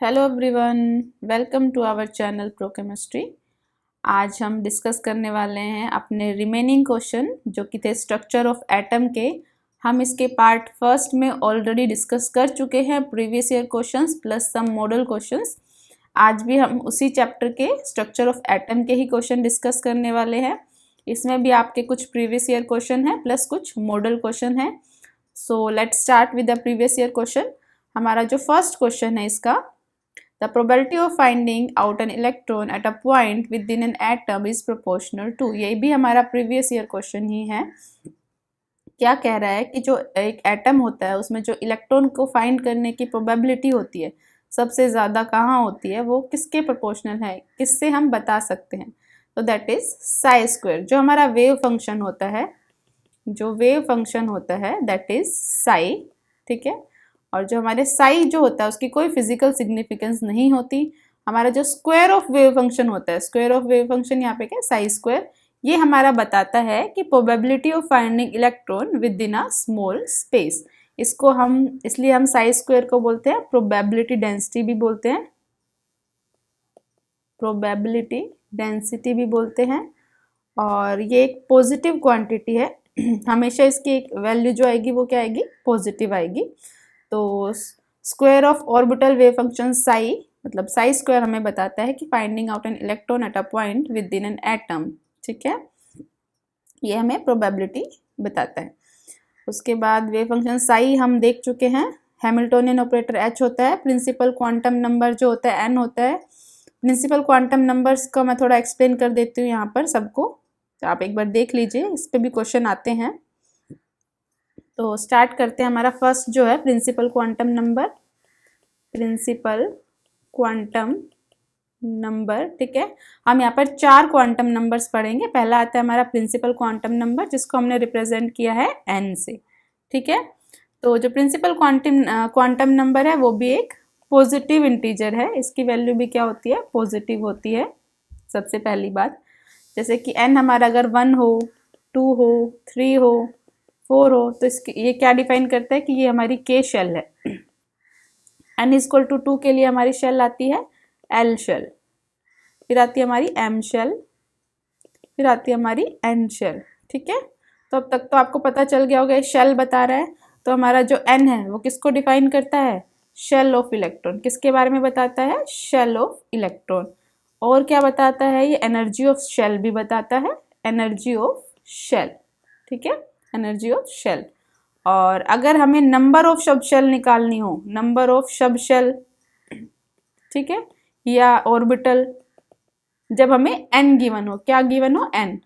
Hello everyone, welcome to our channel pro chemistry. आज हम discuss करने वाले हैं अपने रिमेनिंग क्वेश्चन जो कि थे स्ट्रक्चर ऑफ एटम के। हम इसके पार्ट फर्स्ट में ऑलरेडी डिस्कस कर चुके हैं प्रीवियस ईयर क्वेश्चंस प्लस सम मॉडल क्वेश्चंस। आज भी हम उसी चैप्टर के स्ट्रक्चर ऑफ एटम के ही क्वेश्चन डिस्कस करने वाले हैं। इसमें भी आपके कुछ प्रीवियस ईयर क्वेश्चन हैं प्लस कुछ मॉडल क्वेश्चन हैं। So let's start with the previous year question. हमारा जो फर्स्ट क्वेश्चन है इसका, the probability of finding out an electron at a point within an atom is proportional to। यही भी हमारा प्रीवियस ईयर क्वेश्चन ही है। क्या कह रहा है कि जो एक एटम होता है उसमें जो इलेक्ट्रॉन को फाइंड करने की प्रोबेबिलिटी होती है सबसे ज़्यादा कहाँ होती है, वो किसके प्रोपोर्शनल है, किससे हम बता सकते हैं। तो दैट इज साई स्क्वायर। जो हमारा वेव फंक्शन होता है, जो वेव फंक्शन होता है दैट इज साई, ठीक है। और जो हमारे साई जो होता है उसकी कोई फिजिकल सिग्निफिकेंस नहीं होती। हमारा जो स्क्वायर ऑफ वेव फंक्शन होता है, स्क्वायर ऑफ वेव फंक्शन यहाँ पे क्या, साई स्क्वायर, ये हमारा बताता है कि probability of finding electron with in a small space. इसको हम इसलिए हम साई स्क्वायर को बोलते हैं प्रोबेबिलिटी डेंसिटी भी बोलते हैं, प्रोबेबिलिटी डेंसिटी भी बोलते हैं। और ये एक पॉजिटिव क्वांटिटी है, हमेशा इसकी एक वैल्यू जो आएगी वो क्या आएगी, पॉजिटिव आएगी। तो square of orbital wave function psi, मतलब साई स्क्वायर हमें बताता है कि finding out an electron at a point with in an atom, ठीक है। ये हमें प्रोबेबिलिटी बताता है। उसके बाद वेव फंक्शन साई हम देख चुके हैं। हैमिल्टोनियन ऑपरेटर एच होता है, प्रिंसिपल क्वांटम नंबर जो होता है एन होता है। प्रिंसिपल क्वांटम नंबर्स का मैं थोड़ा एक्सप्लेन कर देती हूँ यहाँ पर सबको, तो आप एक बार देख लीजिए, इस पर भी क्वेश्चन आते हैं। तो स्टार्ट करते हैं। हमारा फर्स्ट जो है principal quantum number, principal quantum number, ठीक है। हम यहाँ पर 4 क्वांटम नंबर्स पढ़ेंगे। पहला आता है हमारा प्रिंसिपल क्वांटम नंबर जिसको हमने रिप्रेजेंट किया है n से, ठीक है। तो जो प्रिंसिपल क्वांटम नंबर है वो भी एक पॉजिटिव इंटीजर है। इसकी वैल्यू भी क्या होती है, पॉजिटिव होती है। सबसे पहली बात, जैसे कि n हमारा अगर 1 हो, 2 हो, 3 हो, 4 हो, तो इसकी ये क्या डिफाइन करता है कि ये हमारी के शेल है। n इक्वल टू 2 के लिए हमारी शेल आती है l शेल, फिर आती है हमारी m शेल, फिर आती है हमारी n शेल, ठीक है। तो अब तक तो आपको पता चल गया होगा, शेल बता रहा है। तो हमारा जो n है वो किसको डिफाइन करता है, शेल ऑफ इलेक्ट्रॉन। किसके बारे में बताता है, शेल ऑफ इलेक्ट्रॉन। और क्या बताता है, ये एनर्जी ऑफ शेल भी बताता है, एनर्जी ऑफ शेल, ठीक है, एनर्जी ऑफ शेल। और अगर हमें नंबर ऑफ सब शेल निकालनी हो, नंबर ऑफ सब शेल, ठीक है, या ऑर्बिटल, जब हमें n गिवन हो, क्या गिवन हो, n,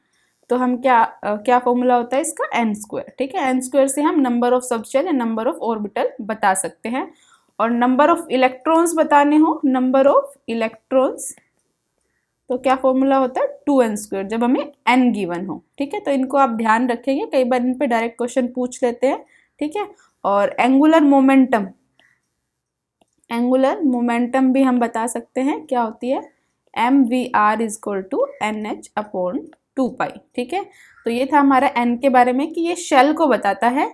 तो हम क्या फॉर्मूला होता है इसका, n स्क्वायर, ठीक है। n स्क्वायर से हम नंबर ऑफ सब शेल या नंबर ऑफ ऑर्बिटल बता सकते हैं। और नंबर ऑफ इलेक्ट्रॉन्स बताने हो, नंबर ऑफ इलेक्ट्रॉन्स, तो क्या फॉर्मूला होता है, 2n स्क्वायर, जब हमें n गिवन हो, ठीक है। तो इनको आप ध्यान रखेंगे, कई बार इन पे डायरेक्ट क्वेश्चन पूछ लेते हैं, ठीक है। और एंगुलर मोमेंटम, एंगुलर मोमेंटम भी हम बता सकते हैं, क्या होती है, mvr is equal to nh upon 2 pi, ठीक है। तो ये था हमारा n के बारे में कि ये शेल को बताता है,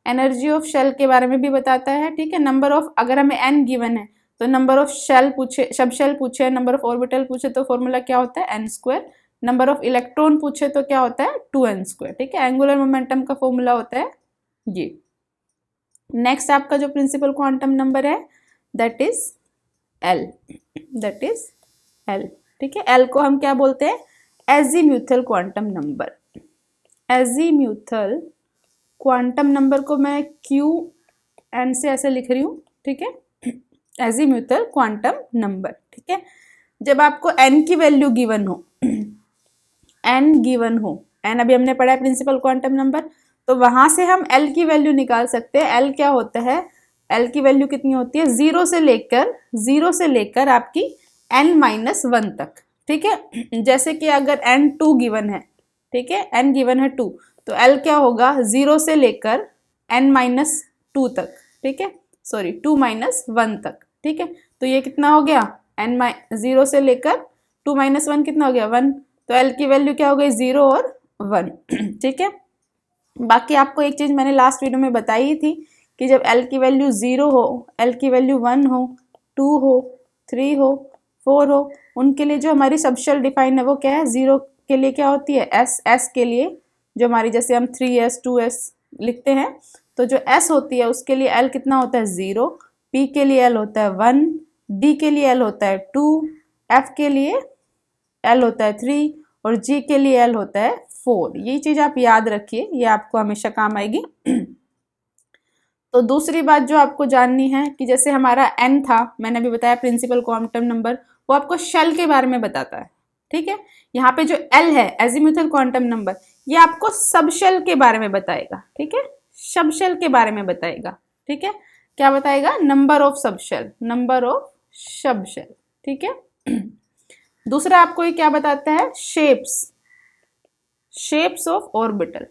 एनर्जी ऑफ शेल के बारे में भी बताता है, ठीक है। नंबर ऑफ, अगर हमें n गिवन है तो नंबर ऑफ शेल पूछे, सब शेल पूछे, नंबर ऑफ ऑर्बिटल पूछे तो फॉर्मूला क्या होता है, n square. Number of electron पूछे तो क्या होता है, 2n स्क्वायर, ठीक है। एंगुलर मोमेंटम का फॉर्मूला होता है ये। नेक्स्ट आपका जो प्रिंसिपल क्वांटम नंबर है that is l, that is l, ठीक है। l को हम क्या बोलते हैं, azimuthal quantum number. Azimuthal quantum number को मैं qn से ऐसे लिख रही हूँ, ठीक है, एजीम्यूथल क्वांटम नंबर, ठीक है। जब आपको n की वैल्यू गिवन हो, n गिवन हो, n अभी हमने पढ़ा है प्रिंसिपल क्वांटम नंबर, तो वहां से हम l की वैल्यू निकाल सकते हैं। l क्या होता है, l की वैल्यू कितनी होती है, 0 से लेकर आपकी n-1 तक, ठीक है। जैसे कि अगर n2 गिवन है, ठीक है, n गिवन है 2, तो l क्या होगा, 0 से लेकर n-2 तक, ठीक है, सॉरी 2-1 तक, ठीक है। तो ये कितना हो गया, 0 से लेकर 2-1 कितना हो गया, 1। तो l की वैल्यू क्या हो गई, 0 और 1, ठीक है। बाकी आपको एक चीज मैंने लास्ट वीडियो में बताई थी कि जब l की वैल्यू 0 हो, l की वैल्यू 1 हो, 2 हो, 3 हो, 4 हो, उनके लिए जो हमारी सबशेल डिफाइन है वो क्या है, 0 के लिए क्या होती है एस के लिए जो हमारी, जैसे हम 3s 2s लिखते हैं, तो जो s होती है उसके लिए l कितना होता है 0, p के लिए l होता है 1, d के लिए l होता है 2, f के लिए l होता है 3 और g के लिए l होता है 4। ये चीज आप याद रखिए, ये आपको हमेशा काम आएगी। तो दूसरी बात जो आपको जाननी है कि जैसे हमारा n था, मैंने अभी बताया प्रिंसिपल क्वांटम नंबर, वो आपको शेल के बारे में बताता है, ठीक है। यहाँ पे जो l है एजीमुथल क्वांटम नंबर, ये आपको सब शेल के बारे में बताएगा, ठीक है, सब शेल के बारे में बताएगा, ठीक है। क्या बताएगा, number of subshell, number of subshell, ठीक है। दूसरा आपको ये क्या बताता है, शेप्स ऑफ ऑर्बिटल,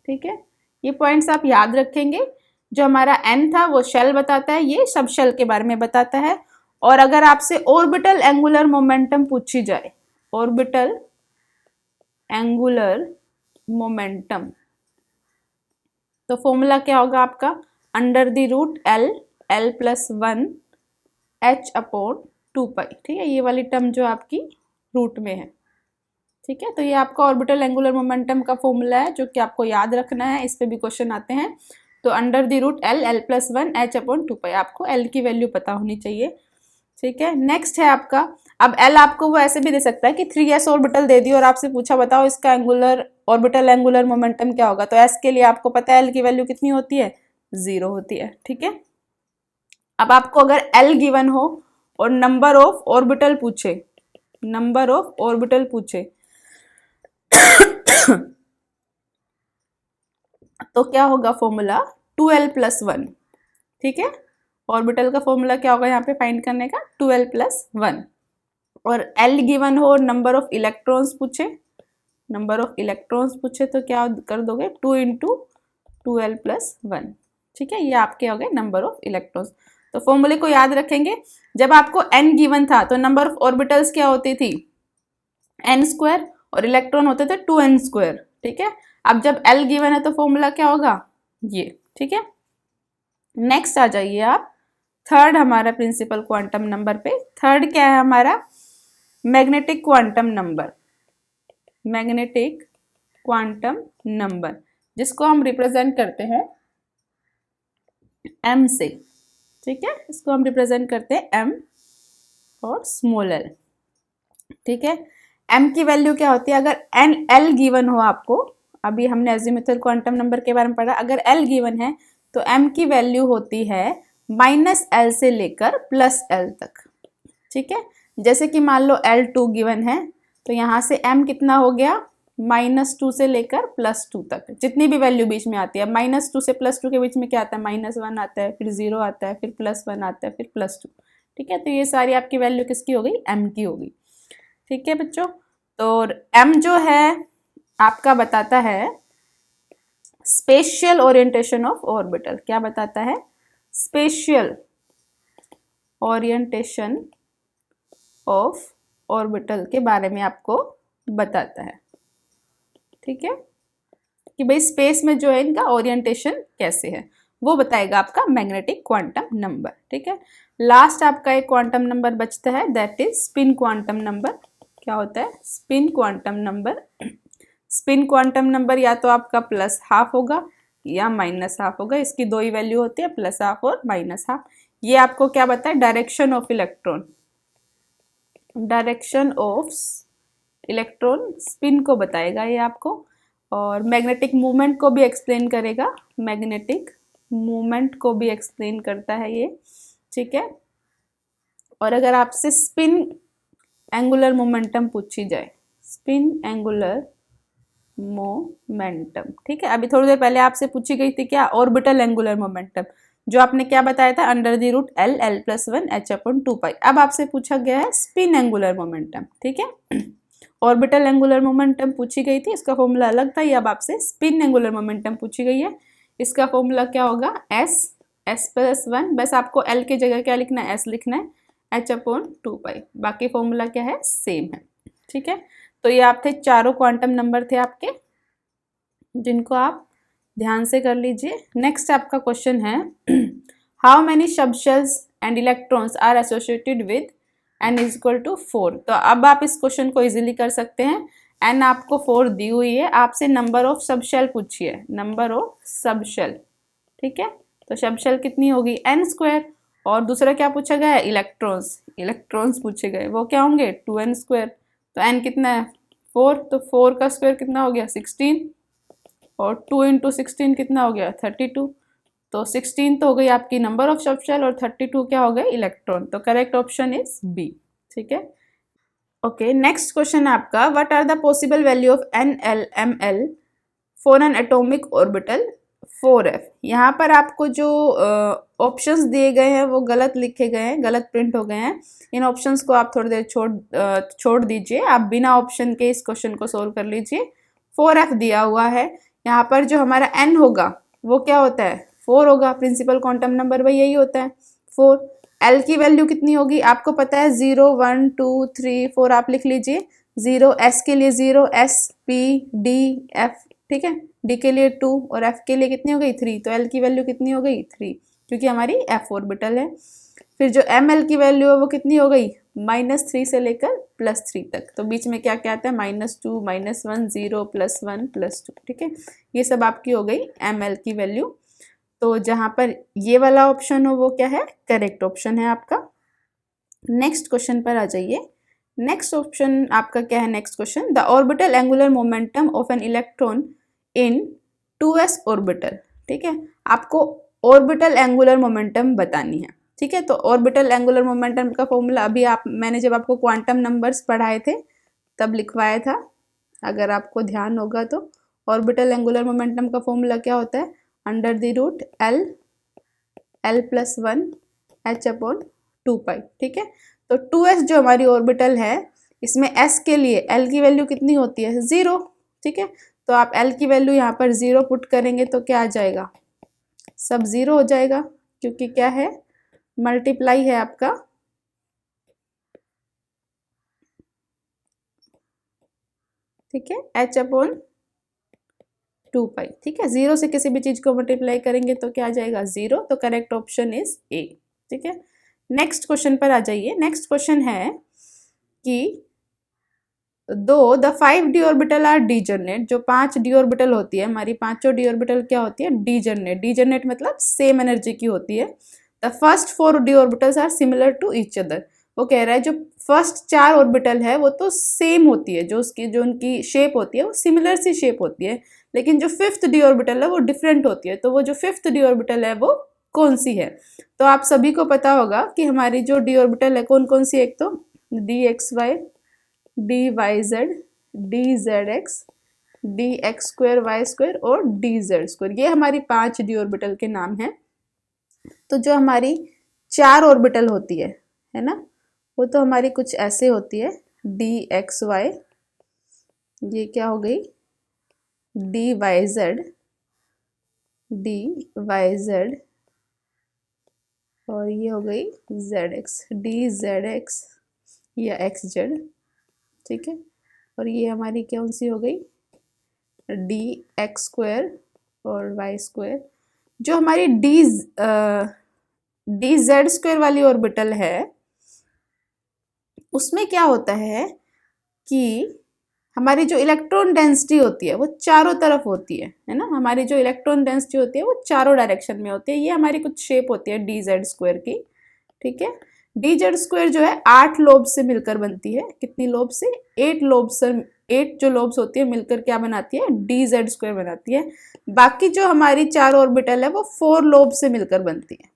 ठीक है। ये पॉइंट्स आप याद रखेंगे। जो हमारा n था वो शेल बताता है, ये सब शेल के बारे में बताता है। और अगर आपसे ऑर्बिटल एंगुलर मोमेंटम पूछी जाए, ऑर्बिटल एंगुलर मोमेंटम, तो फॉर्मूला क्या होगा आपका, under the root l plus 1 h upon 2 pi, ठीक है। ये वाली टर्म जो आपकी रूट में है, ठीक है। तो ये आपका ऑर्बिटल एंगुलर मोमेंटम का फॉर्मूला है जो कि आपको याद रखना है, इस पे भी क्वेश्चन आते हैं। तो under the root l plus 1 h upon 2 pi, आपको l की वैल्यू पता होनी चाहिए, ठीक है। नेक्स्ट है आपका, अब l आपको वो ऐसे भी दे सकता है कि 3s ऑर्बिटल दे दी और आपसे पूछा बताओ इसका ऑर्बिटल एंगुलर मोमेंटम क्या होगा, तो s के लिए आपको पता है l की वैल्यू कितनी होती है, 0 होती है, ठीक है। अब आपको अगर l गिवन हो और नंबर ऑफ ऑर्बिटल पूछे, नंबर ऑफ ऑर्बिटल पूछे तो क्या होगा फॉर्मूला, 2l प्लस 1, ठीक है। ऑर्बिटल का फॉर्मूला क्या होगा यहाँ पे फाइंड करने का, 2l प्लस 1। और l गिवन हो और नंबर ऑफ इलेक्ट्रॉन्स पूछे, नंबर ऑफ इलेक्ट्रॉन्स पूछे तो क्या कर दोगे, 2 इंटू 2l प्लस 1, ठीक है। ये आपके हो गए नंबर ऑफ इलेक्ट्रॉन्स। तो फॉर्मूले को याद रखेंगे। जब आपको n गिवन था तो नंबर ऑफ ऑर्बिटल्स क्या होती थी, n स्क्वायर, और इलेक्ट्रॉन होते थे 2n स्क्वायर, ठीक है। अब जब l गिवन है तो फॉर्मूला क्या होगा ये, ठीक है। नेक्स्ट आ जाइए आप, थर्ड हमारा प्रिंसिपल क्वांटम नंबर पे। थर्ड क्या है हमारा, magnetic quantum number, magnetic quantum number, जिसको हम रिप्रेजेंट करते हैं m से, ठीक है। इसको हम रिप्रेजेंट करते हैं m और स्मॉल l, ठीक है। m की वैल्यू क्या होती है, अगर l गिवन हो आपको, अभी हमने अजीमुथल क्वांटम नंबर के बारे में पढ़ा, अगर l गिवन है तो m की वैल्यू होती है -l से लेकर +l तक, ठीक है। जैसे कि मान लो L2 गिवन है तो यहाँ से m कितना हो गया, -2 से लेकर +2 तक, जितनी भी वैल्यू बीच में आती है, -2 से +2 के बीच में क्या आता है, -1 आता है, फिर 0 आता है, फिर +1 आता है, फिर +2, ठीक है। तो ये सारी आपकी वैल्यू किसकी हो गई, m की होगी, ठीक है बच्चों। तो m जो है आपका बताता है स्पेशियल ओरिएंटेशन ऑफ ऑर्बिटल, क्या बताता है, स्पेशियल ओरिएंटेशन ऑफ ऑर्बिटल के बारे में आपको बताता है, ठीक है, कि भाई स्पेस में जो है इनका ओरिएंटेशन कैसे है, वो बताएगा आपका मैग्नेटिक क्वांटम नंबर, ठीक है। लास्ट आपका एक क्वांटम नंबर बचता है, that is spin quantum number. क्या होता है, spin quantum number. Spin quantum number या तो आपका +½ होगा या -½ होगा, इसकी दो ही वैल्यू होती है, +½ और -½ ये आपको क्या बताए, direction of electron, direction of electron spin को बताएगा ये आपको, और मैग्नेटिक मूवमेंट को भी एक्सप्लेन करेगा, मैग्नेटिक मूवमेंट को भी एक्सप्लेन करता है ये, ठीक है। और अगर आपसे स्पिन एंगुलर मोमेंटम पूछी जाए, स्पिन एंगुलर मोमेंटम, ठीक है। अभी थोड़ी देर पहले आपसे पूछी गई थी क्या, ऑर्बिटल एंगुलर मोमेंटम, जो आपने क्या बताया था, under the root l plus 1 h upon 2 pi. अब आपसे पूछा गया है स्पिन एंगुलर मोमेंटम, ठीक है। ऑर्बिटल एंगुलर मोमेंटम पूछी गई थी, इसका फॉर्मूला अलग था, ये अब आपसे स्पिन एंगुलर मोमेंटम पूछी गई है, इसका फॉर्मूला क्या होगा, s प्लस 1, बस आपको l की जगह क्या लिखना है, s लिखना है, h अपॉन 2 पाई, बाकी फॉर्मूला क्या है, सेम है, ठीक है। तो ये आप थे, चारों क्वांटम नंबर थे आपके, जिनको आप ध्यान से कर लीजिए। नेक्स्ट आपका क्वेश्चन है, how many subshells and electrons are associated with n is equal to 4। तो अब आप इस क्वेश्चन को इजीली कर सकते हैं। n आपको 4 दी हुई है, आपसे नंबर ऑफ सब शेल पूछिए, नंबर ऑफ सब शेल, ठीक है। तो सब शेल कितनी होगी n स्क्वायर, और दूसरा क्या पूछा गया है इलेक्ट्रॉन्स, इलेक्ट्रॉन्स पूछे गए, वो क्या होंगे 2n स्क्वायर। तो n कितना है 4, तो 4 का स्क्वायर कितना हो गया 16, और 2 इंटू 16 कितना हो गया 32। तो 16 तो हो गई आपकी नंबर ऑफ सब शेल, और 32 क्या हो गए इलेक्ट्रॉन। तो करेक्ट ऑप्शन इज बी, ठीक है। ओके, नेक्स्ट क्वेश्चन है आपका, what are the possible value of NL/Ml for an atomic orbital 4f। यहाँ पर आपको जो ऑप्शंस दिए गए हैं वो गलत लिखे गए हैं, गलत प्रिंट हो गए हैं। इन ऑप्शंस को आप थोड़ी देर छोड़ दीजिए, आप बिना ऑप्शन के इस क्वेश्चन को सोल्व कर लीजिए। 4f दिया हुआ है, यहाँ पर जो हमारा n होगा वो क्या होता है 4 होगा, प्रिंसिपल क्वांटम नंबर भाई यही होता है 4। L की वैल्यू कितनी होगी आपको पता है 0 1 2 3 4, आप लिख लीजिए 0, S के लिए 0, S P D F, ठीक है, D के लिए 2 और F के लिए कितनी हो गई 3। तो L की वैल्यू कितनी हो गई 3, क्योंकि हमारी F ऑर्बिटल है। फिर जो ML की वैल्यू है वो कितनी हो गई -3 से लेकर +3 तक। तो बीच में क्या क्या आता है -2 -1 0 +1 +2, ठीक है, ये सब आपकी हो गई ML की वैल्यू। तो जहां पर ये वाला ऑप्शन हो वो क्या है करेक्ट ऑप्शन है आपका। नेक्स्ट क्वेश्चन पर आ जाइए। नेक्स्ट ऑप्शन आपका क्या है, next question, the orbital angular momentum of an electron in 2s orbital, ठीक है, आपको ऑर्बिटल एंगुलर मोमेंटम बतानी है, ठीक है। तो ऑर्बिटल एंगुलर मोमेंटम का फॉर्मूला अभी मैंने जब आपको क्वांटम नंबर्स पढ़ाए थे तब लिखवाया था, अगर आपको ध्यान होगा तो। ऑर्बिटल एंगुलर मोमेंटम का फॉर्मूला क्या होता है, under the root L+1 h/2π, ठीक है। तो 2s जो हमारी ऑर्बिटल है इसमें s के लिए L की वैल्यू कितनी होती है 0, ठीक है। तो आप L की वैल्यू यहाँ पर 0 पुट करेंगे तो क्या आ जाएगा, सब 0 हो जाएगा, क्योंकि क्या है मल्टीप्लाई है आपका, ठीक है, h/2π, ठीक है। 0 से किसी भी चीज को मल्टीप्लाई करेंगे तो क्या आ जाएगा 0। तो करेक्ट ऑप्शन इज ए, ठीक है। नेक्स्ट क्वेश्चन पर आ जाइए। नेक्स्ट क्वेश्चन है कि दो the 5 d orbital are degenerate, जो 5 d ऑर्बिटल होती है हमारी, पांचों d ऑर्बिटल क्या होती है डीजनरेट, डीजनरेट मतलब सेम एनर्जी की होती है। The first 4 d orbitals are similar to each other, वो कह रहा है जो फर्स्ट 4 ऑर्बिटल है वो तो सेम होती है, जो उनकी शेप होती है वो सिमिलर सी शेप होती है, लेकिन जो 5th d ऑर्बिटल है वो डिफरेंट होती है। तो वो जो 5th d ऑर्बिटल है वो कौन सी है, तो आप सभी को पता होगा कि हमारी जो d ऑर्बिटल है कौन कौन सी, एक तो dxy, dyz, dzx, dx2y2 और dz2, ये हमारी 5 d ऑर्बिटल के नाम हैं। तो जो हमारी 4 ऑर्बिटल होती है ना, वो तो हमारी कुछ ऐसे होती है dxy, ये क्या हो गई dyz, dyz, और ये हो गई zx, dzx या xz, ठीक है। और ये हमारी कौन सी हो गई dx2 और y2। जो हमारी dz2 वाली ऑर्बिटल है उसमें क्या होता है कि हमारी जो इलेक्ट्रॉन डेंसिटी होती है वो चारों तरफ होती है ना, हमारी जो इलेक्ट्रॉन डेंसिटी होती है वो चारों डायरेक्शन में होती है। ये हमारी कुछ शेप होती है dz2 की, ठीक है। dz2 जो है 8 लोब से मिलकर बनती है, कितनी लोब से 8 लोब से, 8 जो लोब्स होती है मिलकर क्या बनाती है dz2 बनाती है। बाकी जो हमारी 4 ऑर्बिटल है वो 4 लोब से मिलकर बनती है,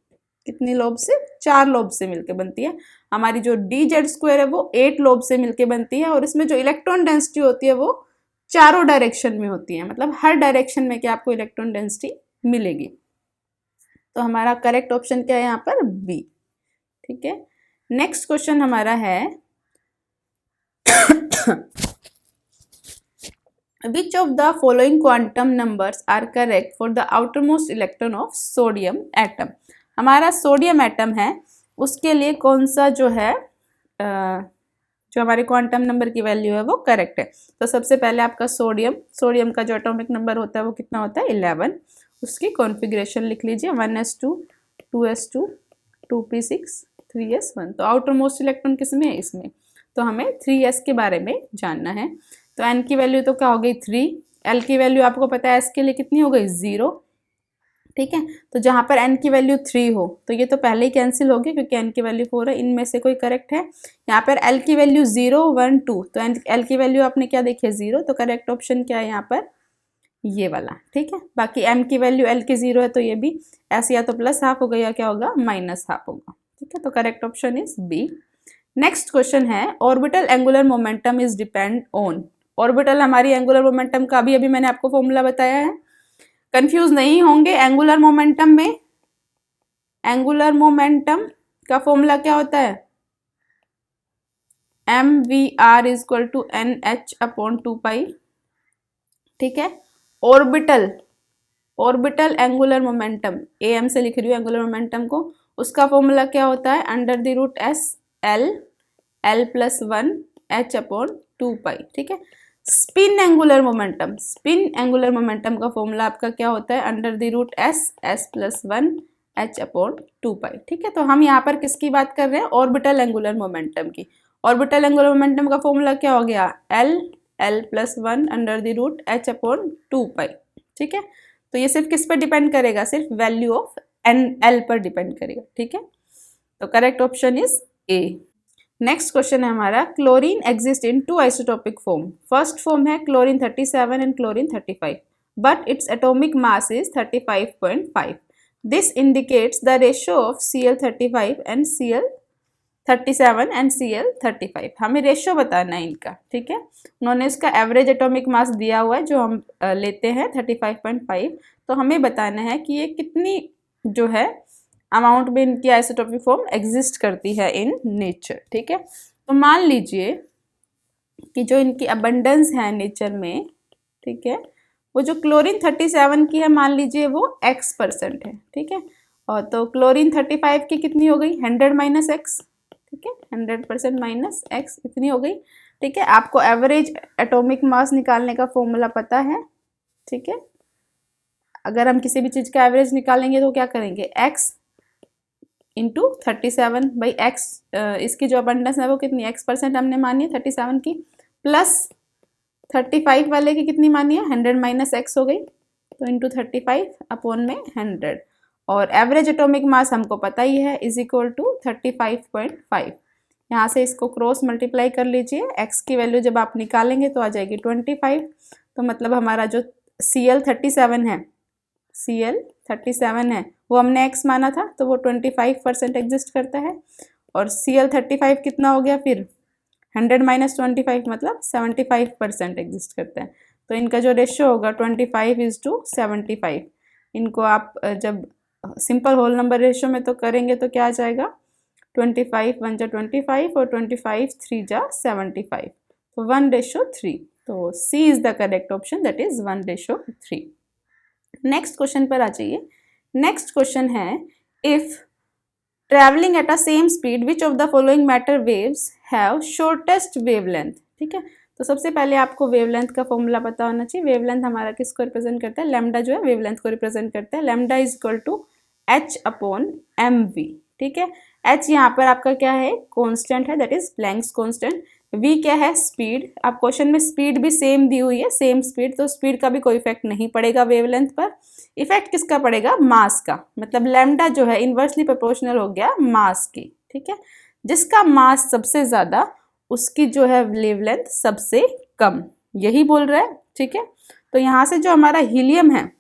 कितनी लोब से 4 लोब से मिलकर बनती है। हमारी जो dz2 है वो 8 लोब से मिलकर बनती है, और इसमें जो इलेक्ट्रॉन डेंसिटी होती है वो चारों डायरेक्शन में होती है, मतलब हर डायरेक्शन में क्या आपको इलेक्ट्रॉन डेंसिटी मिलेगी। तो हमारा करेक्ट ऑप्शन क्या है यहाँ पर बी, ठीक है। नेक्स्ट क्वेश्चन हमारा है which of the following quantum numbers are correct for the outermost electron of sodium atom. हमारा सोडियम एटम है उसके लिए कौन सा जो है जो हमारे क्वांटम नंबर की वैल्यू है वो करेक्ट है। तो सबसे पहले आपका सोडियम का जो एटॉमिक नंबर होता है वो कितना होता है 11। उसकी कॉन्फ़िगरेशन लिख लीजिए 1s2 2s2 2p6 3s1। तो आउटर मोस्ट इलेक्ट्रॉन किस में है, इसमें। तो हमें 3s के बारे में जानना है। तो n की वैल्यू तो क्या हो गई 3, l की वैल्यू आपको पता है s के लिए कितनी हो गई 0, ठीक है। तो जहाँ पर n की वैल्यू 3 हो तो ये तो पहले ही कैंसिल हो गया क्योंकि n की वैल्यू 4 है, इनमें से कोई करेक्ट है। यहाँ पर l की वैल्यू 0 1 2, तो l की वैल्यू आपने क्या देखी है 0, तो करेक्ट ऑप्शन क्या है यहाँ पर ये वाला, ठीक है। बाकी m की वैल्यू l की 0 है तो ये भी ऐसे या तो प्लस हाफ होगा या क्या होगा माइनस हाफ होगा, ठीक है। तो correct option is B. Next question है orbital angular momentum is depend on. Orbital हमारी एंगुलर मोमेंटम का भी अभी मैंने आपको फॉर्मूला बताया है, कंफ्यूज नहीं होंगे। एंगुलर मोमेंटम में एंगुलर मोमेंटम का फॉर्मूला क्या होता है, mvr equal to nh upon 2 pi, ठीक है। ऑर्बिटल एंगुलर मोमेंटम am से लिख रही हूँ एंगुलर मोमेंटम को, उसका फॉर्मूला क्या होता है under the root s l plus 1 h upon 2 pi, ठीक है। स्पिन एंगुलर मोमेंटम का फॉर्मूला आपका क्या होता है under the root s plus 1 h upon 2 pi, ठीक है। तो हम यहाँ पर किसकी बात कर रहे हैं, ऑर्बिटल एंगुलर मोमेंटम की। ऑर्बिटल एंगुलर मोमेंटम का फॉर्मूला क्या हो गया l plus 1 under the root h upon 2 pi, ठीक है। तो ये सिर्फ किस पर डिपेंड करेगा, सिर्फ वैल्यू ऑफ l पर डिपेंड करेगा, ठीक है। तो correct option is A. Next question है हमारा chlorine exist in 2 isotopic form. First form है chlorine 37 and chlorine 35, but its atomic mass is 35.5। This indicates the ratio of Cl35 and Cl37 and Cl35। हमें ratio बताना है इनका, ठीक है। उन्होंने इसका एवरेज एटॉमिक मास दिया हुआ है जो हम लेते हैं 35.5, तो हमें बताना है कि ये कितनी जो है अमाउंट में इनकी आइसोटोपिक फॉर्म एग्जिस्ट करती है इन नेचर, ठीक है। तो मान लीजिए कि जो इनकी अबंडेंस है नेचर में, ठीक है, वो जो क्लोरीन 37 की है मान लीजिए वो x% है, ठीक है। और तो क्लोरीन 35 की कितनी हो गई 100 माइनस एक्स, ठीक है, 100% माइनस एक्स इतनी हो गई, ठीक है। आपको एवरेज एटॉमिक मास निकालने का फॉर्मूला पता है, ठीक है। अगर हम किसी भी चीज़ का एवरेज निकालेंगे तो क्या करेंगे x इंटू 37 बाई एक्स, इसकी जो अबंडेंस है वो कितनी x% हमने मानी है 37 की, प्लस 35 वाले की कितनी मानी है 100 माइनस एक्स हो गई, तो इंटू 35 अपॉन में 100, और एवरेज एटॉमिक मास हमको पता ही है इज इक्वल टू 35.5। यहाँ से इसको क्रॉस मल्टीप्लाई कर लीजिए, x की वैल्यू जब आप निकालेंगे तो आ जाएगी 25, तो मतलब हमारा जो Cl37 है वो हमने x माना था तो वो 25% एग्जिस्ट करता है, और Cl35 कितना हो गया फिर 100 माइनस 25 मतलब 75% एग्जिस्ट करता है। तो इनका जो रेशियो होगा 25:75। इनको आप जब सिंपल होल नंबर रेशियो में तो करेंगे तो क्या आ जाएगा 25 1 जा 25 और 25 3 जा 75, तो 1:3। तो C is the correct option, that is 1:3। Next question पर आ जाइए। नेक्स्ट क्वेश्चन है if travelling at a same speed which of the following matter waves have shortest wavelength, ठीक है। तो सबसे पहले आपको वेवलेंथ का फॉर्मूला पता होना चाहिए। वेवलेंथ हमारा किसको रिप्रेजेंट करता है, लैम्डा जो है वेवलेंथ को रिप्रेजेंट करता है। Lambda is equal to h upon mv, ठीक है। h यहाँ पर आपका क्या है कांस्टेंट है, that is Planck's constant. v क्या है स्पीड, आप क्वेश्चन में स्पीड भी सेम दी हुई है, सेम स्पीड, तो स्पीड का भी कोई इफेक्ट नहीं पड़ेगा वेवलेंथ पर। इफेक्ट किसका पड़ेगा मास का, मतलब लैम्डा जो है इन्वर्सली प्रोपोर्शनल हो गया मास की, ठीक है। जिसका मास सबसे ज्यादा उसकी जो है वेवलेंथ सबसे कम, यही बोल रहा है, ठीक है। तो यहाँ से जो हमारा हीलियम है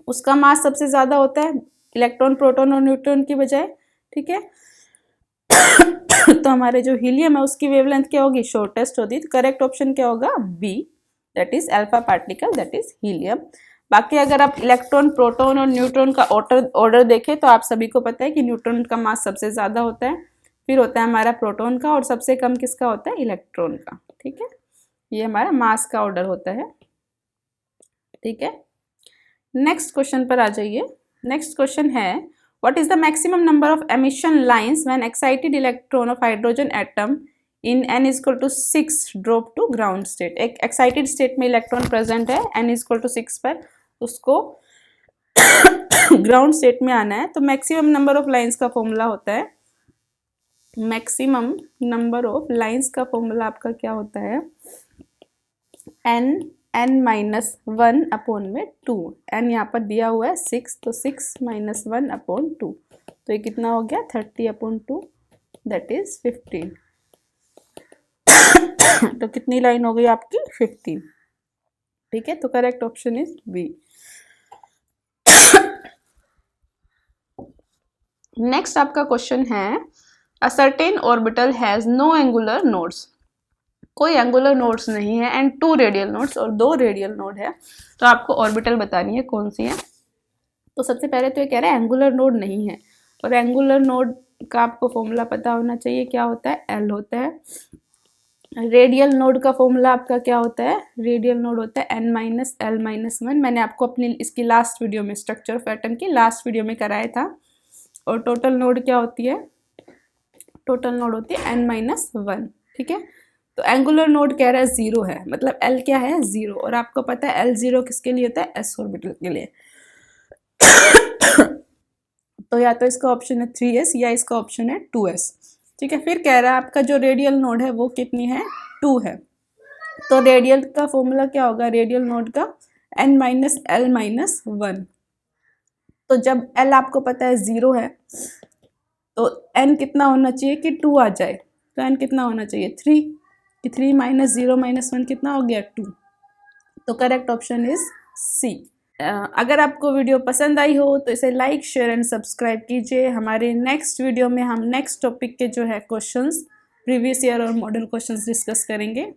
उसका मास सबसे ज्यादा होता है इलेक्ट्रॉन प्रोटॉन और न्यूट्रॉन की बजाय, ठीक है। तो हमारे जो हीलियम है उसकी वेवलेंथ क्या होगी शॉर्टेस्ट होती है, तो करेक्ट ऑप्शन क्या होगा B, that is alpha particle, that is helium. बाकी अगर आप इलेक्ट्रॉन प्रोटॉन और न्यूट्रॉन का ऑर्डर देखें तो आप सभी को पता है कि न्यूट्रॉन का मास सबसे ज्यादा होता है, फिर होता है हमारा प्रोटॉन का, और सबसे कम किसका होता है इलेक्ट्रॉन का, ठीक है। ये हमारा मास का ऑर्डर होता है, ठीक है। नेक्स्ट क्वेश्चन पर आ जाइए। नेक्स्ट क्वेश्चन है what is the maximum number of emission lines when excited electron of hydrogen atom in n is equal to 6 drop to ground state. एक एक्साइटेड स्टेट में इलेक्ट्रॉन प्रेजेंट है n is equal to 6 पर, उसको ground state में आना है, तो maximum number of lines का फॉर्मूला होता है मैक्सिमम नंबर ऑफ लाइंस का फॉर्मूला आपका क्या होता है, n-1 अपॉन में 2। n यहाँ पर दिया हुआ है 6, तो 6 - 1 अपॉन 2, तो ये कितना हो गया 30 अपॉन 2, दैट इज 15। तो कितनी लाइन हो गई आपकी 15। ठीक है, तो correct option is B. Next आपका क्वेश्चन है, a certain orbital has no angular nodes. कोई एंगुलर नोड्स नहीं है एंड 2 रेडियल नोड्स, और 2 रेडियल नोड है। तो आपको ऑर्बिटल बतानी है कौन सी है। तो सबसे पहले तो ये कह रहा है एंगुलर नोड नहीं है, और एंगुलर नोड का आपको फॉर्मूला पता होना चाहिए, क्या होता है, एल होता है। रेडियल नोड का फॉर्मूला आपका क्या होता है, रेडियल नोड होता है n-l-1। मैंने आपको अपनी इसकी लास्ट वीडियो में, स्ट्रक्चर ऑफ एटम की लास्ट वीडियो में कराया था। और टोटल नोड क्या होती है, टोटल नोड होती है n-1। ठीक है, तो एंगुलर नोड कह रहा है 0 है, मतलब L क्या है 0, और आपको पता है L0 किसके लिए होता है, s ऑर्बिटल के लिए। तो या तो इसका ऑप्शन है 3s या इसका ऑप्शन है 2s। ठीक है, फिर कह रहा है आपका जो रेडियल नोड है वो कितनी है, 2 है। तो रेडियल का फॉर्मूला क्या होगा, रेडियल नोड का n-l-1। तो जब l आपको पता है 0 है, तो n कितना होना चाहिए कि 2 आ जाए, तो n कितना होना चाहिए 3, कि 3 - 0 - 1 कितना हो गया 2। तो करेक्ट ऑप्शन इज सी। अगर आपको वीडियो पसंद आई हो तो इसे लाइक, शेयर एंड सब्सक्राइब कीजिए। हमारे नेक्स्ट वीडियो में हम नेक्स्ट टॉपिक के जो है क्वेश्चंस, प्रीवियस ईयर और मॉडल क्वेश्चंस डिस्कस करेंगे।